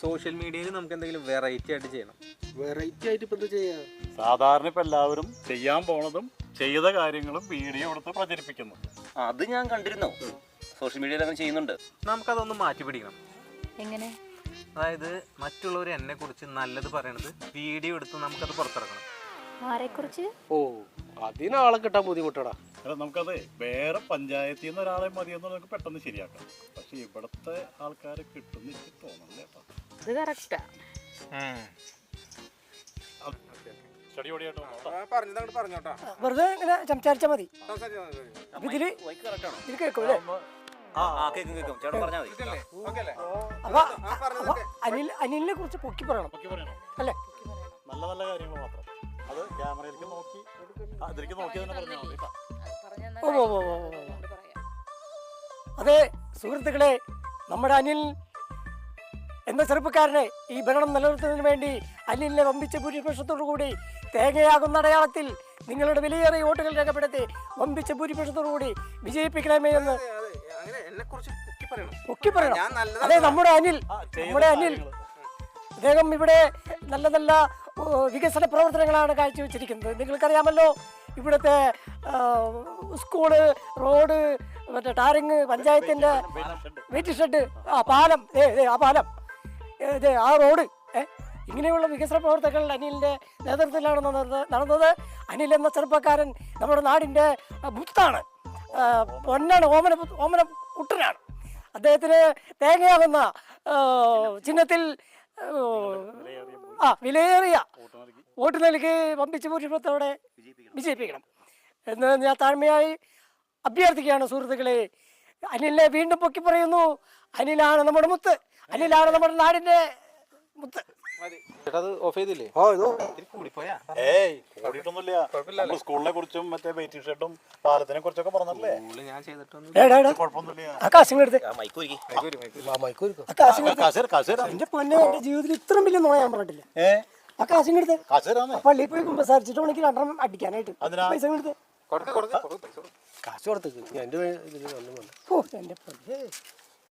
Social മീഡിയയിൽ നമുക്ക് എന്തെങ്കിലും വെറൈറ്റി ആയിട്ട് ചെയ്യണം. വെറൈറ്റി ആയിട്ട് ഇപ്പം എന്താ ചെയ്യാ? സാധാരണ ഇപ്പം എല്ലാവരും ചെയ്യാൻ പോണതും ചെയ്ത കാര്യങ്ങളും വീഡിയോ എടുത്ത് പ്രചരിപ്പിക്കുന്നു. അത് ഞാൻ കണ്ടിരുന്നു, സോഷ്യൽ മീഡിയയിൽ അങ്ങനെ ചെയ്യുന്നുണ്ട്. നമുക്കതൊന്ന് മാറ്റി പിടിക്കണം. എങ്ങനെ? അതായത് മറ്റുള്ളവർ എന്നെ കുറിച്ച് നല്ലത് പറയണത് വീഡിയോ എടുത്ത് നമുക്കത് പുറത്തിറക്കണം. ആരെക്കുറിച്ച്? ഓ, അതിനാളെ കിട്ടാൻ ബുദ്ധിമുട്ടടാ. അല്ല, നമുക്കത് വേറെ പഞ്ചായത്തിൽ നിന്ന് ഒരാളെ മതിയെന്ന് നമുക്ക് പെട്ടെന്ന് ശരിയാക്കാം. പക്ഷെ ഇവിടുത്തെ ആൾക്കാരെ കിട്ടുന്ന എനിക്ക് തോന്നുന്നില്ല കേട്ടോ. അത് കറക്റ്റാ. സ്റ്റഡി ഓടിയാട്ടോ വെറുതെ ഇങ്ങനെ സംസാരിച്ചാൽ മതി. ഇതില് ഇത് കേൾക്കൂല്ലേ? ചേട്ടൻ പറഞ്ഞാൽ മതി. അപ്പൊ അനിലിനെ കുറിച്ച് പൊക്കി പറയണം അല്ലേ? നല്ല നല്ല കാര്യങ്ങൾ മാത്രം. അത് ക്യാമറയിലേക്ക് നോക്കി അതിലേക്ക് നോക്കി തന്നെ പറഞ്ഞാൽ മതി കേട്ടോ. അതെ സുഹൃത്തുക്കളെ, നമ്മുടെ അനിൽ എന്ന ചെറുപ്പക്കാരനെ ഈ ഭരണം നിലനിർത്തുന്നതിന് വേണ്ടി അനിലിനെ വമ്പിച്ച ഭൂരിപക്ഷത്തോടു കൂടി തേങ്ങയാകുന്ന അടയാളത്തിൽ നിങ്ങളുടെ വിലയേറിയ വോട്ടുകൾ രേഖപ്പെടുത്തി വമ്പിച്ച ഭൂരിപക്ഷത്തോടു കൂടി വിജയിപ്പിക്കണമേ എന്ന് പൊക്കി പറയണം. അതെ, നമ്മുടെ അനിൽ അദ്ദേഹം ഇവിടെ നല്ല നല്ല വികസന പ്രവർത്തനങ്ങളാണ് കാഴ്ചവെച്ചിരിക്കുന്നത്. നിങ്ങൾക്കറിയാമല്ലോ, ഇവിടുത്തെ സ്കൂള്, റോഡ്, മറ്റേ ടാറിങ്, പഞ്ചായത്തിൻ്റെ വെയിറ്റ് ഷെഡ്, ആ പാലം, ആ പാലം, ആ റോഡ്, ഇങ്ങനെയുള്ള വികസന പ്രവർത്തനങ്ങൾ അനിലിൻ്റെ നേതൃത്വത്തിലാണ് നടന്നത്. അനിൽ എന്ന ചെറുപ്പക്കാരൻ നമ്മുടെ നാടിൻ്റെ മുത്താണ്, പൊന്നാണ്, ഓമന കുട്ടനാണ്. അദ്ദേഹത്തിന് തേങ്ങയാകുന്ന ചിഹ്നത്തിൽ വിലയേറിയ വോട്ട് നൽകി വമ്പിച്ച ഭൂരിപക്ഷത്തോടെ വിജയിപ്പിക്കണം എന്ന് ഞാൻ താഴ്മയായി അഭ്യർത്ഥിക്കുകയാണ്. സുഹൃത്തുക്കളെ, അനിലിനെ വീണ്ടും പൊക്കി പറയുന്നു. അനിലാണ് നമ്മുടെ മുത്ത്, അനിലാണ് നമ്മുടെ നാടിൻ്റെ മുത്ത്. സ്കൂളിനെ കുറിച്ചും മറ്റേ വെയിറ്റിംഗ് ഷെഡും പാലത്തിനെ കുറിച്ചൊക്കെ പറഞ്ഞല്ലേ. എന്റെ പൊന്നെ, എന്റെ ജീവിതത്തിൽ ഇത്രയും വലിയ നുണ ഞാൻ പറഞ്ഞിട്ടില്ല. ആ കാശിങ്ങെടുത്ത് പള്ളിയിൽ പോയി കുമ്പസാരിച്ചിട്ട് എനിക്ക് രണ്ടെണ്ണം അടിക്കാനായിട്ട് പൈസ എടുത്ത് കാശ് കൊടുത്തേക്ക്. എന്റെ ഓ എന്റെ പൊന്നെ.